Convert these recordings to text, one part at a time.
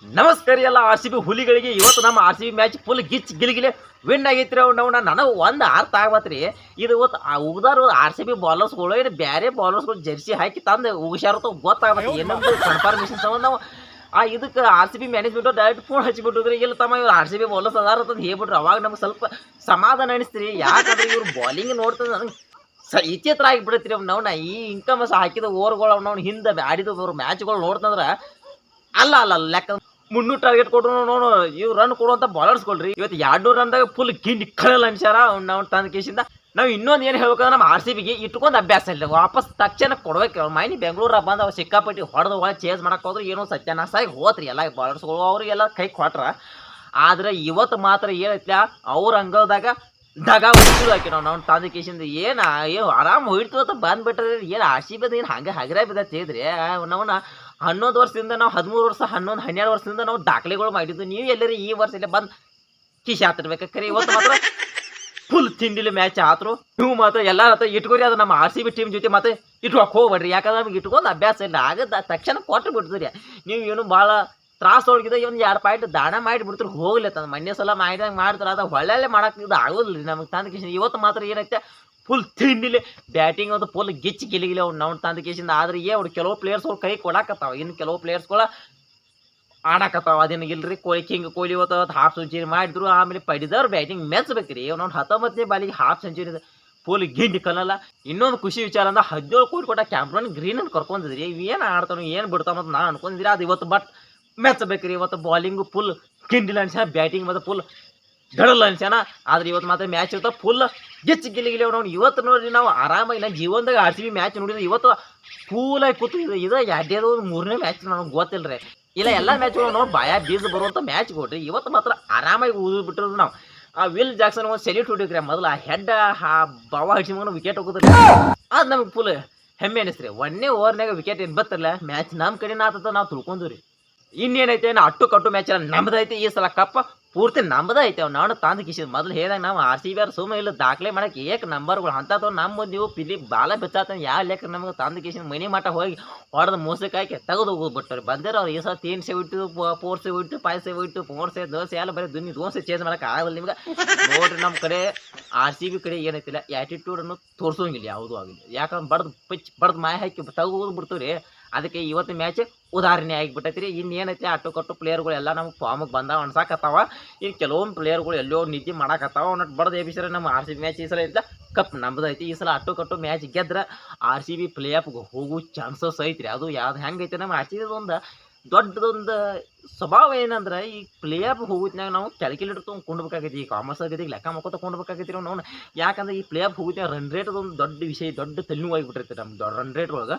ನಮಸ್ಕಾರ ಎಲ್ಲ R C B ಹುಲಿಗಳಿಗೆ. ಇವತ್ತು ನಮ್ಮ R C B match full ಗಿಚ್ ಗಿಲಿಗಿಲಿ ವಿನ್ ಆಗೈತ್ರಿ. ನಾವು ನನಗೆ ಒಂದು ಅರ್ಥ ಆಗ್ಬತ್ರಿ, ಇದು ಇವತ್ತು ಉಗ್ದಾರು ಆರ್ ಸಿ ಬಿ ಬಾಲರ್ಸ್ಗಳು ಏನು ಬೇರೆ ಬಾಲರ್ಸ್ಗಳು ಜರ್ಸಿ ಹಾಕಿ ತಂದು ಉಗಿಸಾರತ ಗೊತ್ತಾಗತ್ತೆ ಏನಂತ ಕನ್ಫರ್ಮೇಷನ್ ಸಂಬಂಧ ನಾವು ಇದಕ್ಕೆ R C B management direct phone ಹಚ್ಚಿಬಿಟ್ಟಿದ್ರಿ. ಇಲ್ಲ ತಮ್ಮ ಇವ್ರು ಆರ್ ಸಿ ಬಿ ಬಾಲರ್ಸ್ ಅದಾರ ಅಂತ ಹೇಳ್ಬಿಟ್ರು. ಅವಾಗ ನಮ್ಗೆ ಸ್ವಲ್ಪ ಸಮಾಧಾನ ಅನಿಸ್ತೀರಿ. ಯಾಕಂದ್ರೆ ಇವ್ರು ಬಾಲಿಂಗ್ ನೋಡ್ತದೆ ನನಗೆ ವಿಚಿತ್ರ ಆಗಿಬಿಡತ್ರಿ. ನಾವು ಈ ಇನ್ಕಮ್ಸ್ ಹಾಕಿದ ಓವರ್ಗಳು ನಾವು ಹಿಂದೆ ಆಡಿದ ಮ್ಯಾಚ್ಗಳು ನೋಡ್ತಂದ್ರೆ ಅಲ್ಲ ಲೆಕ್ಕ 300 ಟಾರ್ಗೆಟ್ ಕೊಟ್ಟರು ನೋಡು ಇವ್ರು ರನ್ ಕೊಡುವಂಥ ಬಾಲರ್ಸ್ಕೊಳ್ರಿ. ಇವತ್ತು 200 ರನ್ದಾಗ ಫುಲ್ ಗಿಂಡಿ ಕಳಲ್ಲ ಅನ್ಸಾರ ನಾವು ತಂದ ಕೇಸಿಂದ. ನಾವು ಇನ್ನೊಂದು ಏನು ಹೇಳ್ಬೇಕಂದ್ರೆ ನಮ್ಮ ಆರ್ ಸಿ ಬಿಗೆ ಇಟ್ಕೊಂಡು ಅಭ್ಯಾಸ ಇಲ್ಲ, ವಾಪಸ್ ತಕ್ಷಣ ಕೊಡ್ಬೇಕು. ಅವ್ರು ಮೈನಿ ಬೆಂಗಳೂರ ಬಂದು ಅವ್ರು ಸಿಕ್ಕಾಪಟ್ಟಿ ಹೊಡೆದು ಒಳಗೆ ಚೇಂಜ್ ಮಾಡಕ್ಕೆ ಹೋದ್ರೆ ಏನೋ ಸತ್ಯನಾಶ ಆಗಿ ಹೋತ್ರಿ ಎಲ್ಲ ಬಾಲರ್ಸ್ಗಳು. ಅವ್ರಿಗೆಲ್ಲ ಕೈ ಕೊಟ್ರ. ಆದರೆ ಇವತ್ತು ಮಾತ್ರ ಏನೈತ್ಲ ಅವ್ರ ಅಂಗದಾಗ ದಗ ಹೊಡಿದು ಹಾಕಿ ನಾವು ತಂದ ಕೇಸಿಂದ ಏನು ಆರಾಮ್ ಹೊಯ್ತು ಬಂದ್ಬಿಟ್ರೆ ಏನು ಆರ್ ಸಿ ಬಿದ ಏನು ಹಂಗೆ ಹಗರ ಬಿದ್ದೈತ್ರಿ. ನಾವನ್ನ 11 ವರ್ಷದಿಂದ ನಾವು 13 ವರ್ಷ 11 12 ವರ್ಷದಿಂದ ನಾವು ದಾಖಲೆಗಳು ಮಾಡಿದ್ದು. ನೀವು ಎಲ್ಲರೂ ಈ ವರ್ಷ ಇಲ್ಲ ಬಂದು ಕಿಶಿ ಹಾತಿರ್ಬೇಕು. ಖರೆ ಇವತ್ತು ಮಾತ್ರ ಫುಲ್ ತಿಂಡಿಲಿ ಮ್ಯಾಚ್ ಆತ್ರು. ನೀವು ಮಾತ್ರ ಎಲ್ಲ ಇಟ್ಕೊರಿ. ಅದು ನಮ್ಮ ಆರ್ ಸಿ ಬಿ ಟೀಮ್ ಜೊತೆ ಮತ್ತೆ ಇಟ್ಕೊಕ್ ಹೋಗ್ಬೇಡ್ರಿ. ಯಾಕಂದ್ರೆ ನಮ್ಗೆ ಇಟ್ಕೊಂಡು ಅಭ್ಯಾಸ ಇಲ್ಲ. ಆಗದ ತಕ್ಷಣ ಕೊಟ್ಟು ಬಿಡ್ತೀರಿ. ನೀವು ಏನು ಭಾಳ ತ್ರಾಸ ಒಳಗಿದೆ. ಒಂದು 2 ಪಾಯಿಂಟ್ ದಾಣ ಮಾಡಿಬಿಡ್ತೀರಿ ಹೋಗ್ಲಿ ತಂದು. ಮೊನ್ನೆ ಸಲ ಮಾಡಿದಂಗೆ ಮಾಡ್ತಾರೆ. ಅದು ಒಳ್ಳೆ ಮಾಡಕ್ಕೆ ಇದು ಆಗೋದಿಲ್ಲ ರೀ ನಮಗೆ ತಂದ ಕೇಸಿಂದ. ಇವತ್ತು ಮಾತ್ರ ಏನೈತೆ ಫುಲ್ ತಿಂಡಿಲಿ ಬ್ಯಾಟಿಂಗ್ ಅದು ಫುಲ್ ಗಿಚ್ಚಿ ಗಿಲಿಗಿಲಿ ಅವ್ನು ನಾವು ತಂದ ಕೇಸಿಂದ. ಆದ್ರೆ ಅವ್ರು ಕೆಲವು ಪ್ಲೇಯರ್ಸ್ಗಳು ಕೈ ಕೊಡಾಕತ್ತಾವ, ಇನ್ನು ಕೆಲವು ಪ್ಲೇಯರ್ಸ್ಗಳು ಆಡಾಕತ್ತಾವ. ಅದೇನು ಇಲ್ರಿ ಕೊಹ್ಲಿ ಇವತ್ತು ಹಾಫ್ ಸೆಂಚುರಿ ಮಾಡಿದ್ರು. ಆಮೇಲೆ ಪಡಿದವ್ರು ಬ್ಯಾಟಿಂಗ್ ಮೆಚ್ಚಬೇಕ್ರಿ. ಅವ್ನು 19ನೇ ಬಾಲಿಗೆ ಹಾಫ್ ಸೆಂಚುರಿ ಫುಲ್ ಗಿಂಡಿ ಕಲ್ಲಲ್ಲ. ಇನ್ನೊಂದು ಖುಷಿ ವಿಚಾರ ಅಂದ್ರೆ 17 ಕೋಟಿ ಕೊಟ್ಟ ಕ್ಯಾಮ್ರನ್ ಗ್ರೀನ್ ಅಂತ ಕರ್ಕೊಂಡಿದ್ರಿ. ಏನು ಆಡ್ತಾನೋ ಏನು ಬಿಡ್ತಾನೋ ಅಂತ ನಾನು ಅನ್ಕೊಂಡಿದ್ರಿ. ಅದು ಇವತ್ತು ಬಟ್ ಮೆಚ್ಚಬೇಕ್ರಿ. ಇವತ್ತು ಬಾಲಿಂಗು ಫುಲ್ ಗಿಂಡಿಲ್ಲ ಅನ್ಸ್ಯಾನ, ಬ್ಯಾಟಿಂಗ್ ಮತ್ತು ಫುಲ್ ಗಡಲ್ಲ ಅನ್ಸ್ಯಾನ. ಆದ್ರೆ ಇವತ್ತು ಮಾತ್ರ ಮ್ಯಾಚ್ ಇರ್ತಾವೆ ಫುಲ್ ಗಿಚ್ಚಿ ಗಿಲಿಗಿಲಿ ನಾವು. ಇವತ್ತು ನೋಡ್ರಿ ನಾವು ಆರಾಮಾಗಿ ನಾನು ಜೀವನದಾಗ ಆರ್ ಸಿ ಬಿ ಮ್ಯಾಚ್ ನೋಡಿದ್ರೆ ಇವತ್ತು ಕೂಲಾಗಿ ಕೂತು ಇದು 2ನೇ 3ನೇ ಮ್ಯಾಚ್ ನನಗೆ ಗೊತ್ತಿಲ್ಲ ರೀ. ಇಲ್ಲ ಎಲ್ಲ ಮ್ಯಾಚ್ಗಳು ನೋಡಿ ಬಾಯ ಬೀಜ ಬರುವಂಥ ಮ್ಯಾಚ್ ಕೊಡ್ರಿ. ಇವತ್ತು ಮಾತ್ರ ಆರಾಮಾಗಿ ಊದು ಬಿಟ್ಟಿರೋದು ನಾವು. ಆ ವಿಲ್ ಜಾಕ್ಸನ್ ಒಂದು ಸೆಲ್ಯೂಟ್ ಹೊಡಿಕ್ರಿ. ಮೊದಲು ಆ ಹೆಡ್ ಬಾವ ಹಚ್ಚಿ ಮಗನ ವಿಕೆಟ್ ಹೋಗೋದ್ರಿ. ಅದು ನಮಗೆ ಫುಲ್ ಹೆಮ್ಮೆ ಅನಿಸ್ರಿ. 1ನೇ ಓವರ್ನಾಗ ವಿಕೆಟ್ ಏನು ಬತ್ತಲ್ಲ ಮ್ಯಾಚ್ ನಮ್ಮ ಕಡೆನ ಆತದ ನಾವು ತಿಳ್ಕೊಂಡ್ರಿ. ಇನ್ನೇನೈತೆ ಅಟ್ಟು ಕಟ್ಟು ಮ್ಯಾಚ್ ಎಲ್ಲ ನಮ್ದೈತಿ. ಈ ಸಲ ಕಪ್ಪ ಪೂರ್ತಿ ನಮ್ಮದ ಐತೆ. ಅವ್ನು ನಾನು ತಂದು ಕಿಸಿದ್ ಮೊದಲು ಹೇಳಿದಾಗ ನಾವು ಆರ್ ಸಿ ಬಿ ಅವ್ರು ಸುಮ್ಮನೆ ಇಲ್ಲ ದಾಖಲೆ ಮಾಡಕ್ಕೆ ಏಕ ನಂಬರ್ಗಳು ಅಂಥದ್ದು ನಮ್ಮ ನೀವು ಪಿಲಿ ಬಾಲ ಬೆಚ್ಚಾತ ಯಾವ ಲೆಕ್ಕ ನಮಗೆ ತಂದು ಕಿಸಿದ ಮನೆ ಮಠ ಹೋಗಿ ಹೊಡೆದು ಮೋಸಕ್ಕೆ ಹಾಕಿ ತೆಗೆದು ಹೋಗ್ಬಿಟ್ಟಾರೆ. ಬಂದರೆ ಅವ್ರು ಈ ಸಲ 3 ಸೆ ಬಿಟ್ಟು 4 ಸೆ ಬಿಟ್ಟು 5 ಸೆ ಬಿಟ್ಟು 4 ಸೆ 10 ಸೆ ಎಲ್ಲ ಬರೀ ದೋಸೆ ಚೇಂಜ್ ಮಾಡೋಕೆ ಆಗಲ್ಲ ನಿಮ್ಗೆ. ನೋಡ್ರಿ ನಮ್ಮ ಕಡೆ ಆರ್ ಸಿ ಬಿ ಕಡೆ ಏನೈತಿಲ್ಲ ಆ್ಯಟಿಟ್ಯೂಡನ್ನು ತೋರಿಸೋಂಗಿಲ್ಲ ಯಾವುದೂ ಆಗಿಲ್ಲ. ಯಾಕಂದ್ರೆ ಬಡ್ದು ಮಾಯ ಹಾಕಿ ತೆಗೆದು ಬಿಡ್ತೀವಿ. ಅದಕ್ಕೆ ಇವತ್ತು ಮ್ಯಾಚ್ ಉದಾಹರಣೆ ಆಗಿಬಿಟ್ಟೈತಿ ರೀ. ಇನ್ನೇನೈತಿ ಅಟ್ಟು ಕಟ್ಟು ಪ್ಲೇಯರ್ಗಳೆಲ್ಲ ನಮ್ಗೆ ಫಾರ್ಮಿಗೆ ಬಂದಾವ ಅನ್ಸಾಕತ್ತಾವ. ಇನ್ನು ಕೆಲವೊಂದು ಪ್ಲೇಯರ್ಗಳು ಎಲ್ಲೋ ನಿದ್ದೆ ಮಾಡಾಕತ್ತಾವ. ಅವ್ನಟ್ಟು ಬಡ್ದು ಎಬಿಸರ ನಮ್ಮ ಆರ್ ಸಿ ಬಿ ಮ್ಯಾಚ್ ಈ ಸಲ ಇದ್ದ ಕಪ್ ನಮ್ದೈತಿ. ಈ ಸಲ ಅಟ್ಟು ಕಟ್ಟು ಮ್ಯಾಚ್ ಗೆದ್ರೆ ಆರ್ ಸಿ ಬಿ ಪ್ಲೇ ಆಫ್ಗೆ ಹೋಗೋ ಚಾನ್ಸಸ್ ಐತ್ರಿ. ಅದು ಯಾವ್ದು ಹೆಂಗೈತೆ ನಮ್ಮ ಆರ್ ಸಿ ಬಿ ಒಂದು ದೊಡ್ಡದೊಂದು ಸ್ವಭಾವ ಏನಂದ್ರೆ ಈ ಪ್ಲೇ ಆಫ್ ಹೋಗೋದ್ನಾಗ ನಾವು ಕ್ಯಾಲ್ಕುಲೇಟರ್ ತೊಗೊಂಡ್ಬೇಕಾಗೈತಿ. ಈ ಕಾಮರ್ಸ್ ಆಗೈತಿ ಲೆಕ್ಕ ಮಕ್ಕೋ ತೊಗೊಂಡ್ಬೇಕಾಗೈತಿ ನಾವು. ಯಾಕಂದ್ರೆ ಈ ಪ್ಲೇ ಆಫ್ ಹೋಗೋದ್ನಾಗ ರನ್ ರೇಟ್ ಅದೊಂದು ದೊಡ್ಡ ವಿಷಯ, ದೊಡ್ಡ ತಲೆನೋವು ಆಗಿಬಿಟ್ಟಿರ್ತೀವಿ ನಮ್ಮ ದೊಡ್ಡ ರನ್ ರೇಟ್ ಒಳಗೆ.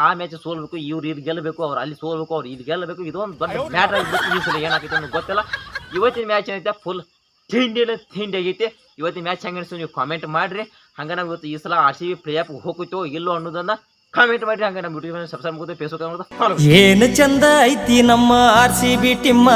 ಆ ಮ್ಯಾಚ್ ಸೋಲ್ಬೇಕು, ಇವ್ರು ಇದು ಗೆಲ್ಲಬೇಕು, ಅವ್ರು ಅಲ್ಲಿ ಸೋಲ್ಬೇಕು, ಅವ್ರು ಇದು ಗೆಲ್ಲಬೇಕು. ಇದೊಂದು ದೊಡ್ಡ ಮ್ಯಾಟ್ರ್ ಆಗಿಬಿಟ್ಟು ಈ ಸಲ ಏನಾಗೈತೆ ಅನ್ನೋದು ಗೊತ್ತಿಲ್ಲ. ಇವತ್ತಿನ ಮ್ಯಾಚ್ ಏನೈತೆ ಫುಲ್ ತಿಂಡಿ ಆಗೈತಿ. ಇವತ್ತಿನ ಮ್ಯಾಚ್ ಹೆಂಗೆ ಅನಿಸ್ತು ನೀವು ಕಾಮೆಂಟ್ ಮಾಡಿರಿ. ಹಂಗೆ ನಾವು ಇವತ್ತು ಈ ಸಲ R C B playoff ಹೋಗುತ್ತೋ ಇಲ್ಲೋ ಅನ್ನೋದನ್ನ ಕಾಮೆಂಟ್ ಮಾಡಿರಿ. ಹಂಗೆ ನಮ್ಮ ಯೂಟ್ಯೂಬ್ ಸಬ್ಸ್ಕ್ರೈಬ್ ಮಾಡ್ಬೋದು, ಫೇಸ್ಬುಕ್ ಏನು ಚಂದ ಐತಿ ನಮ್ಮ ಆರ್ ಸಿ ಬಿ ಟಿಮ್ಮ.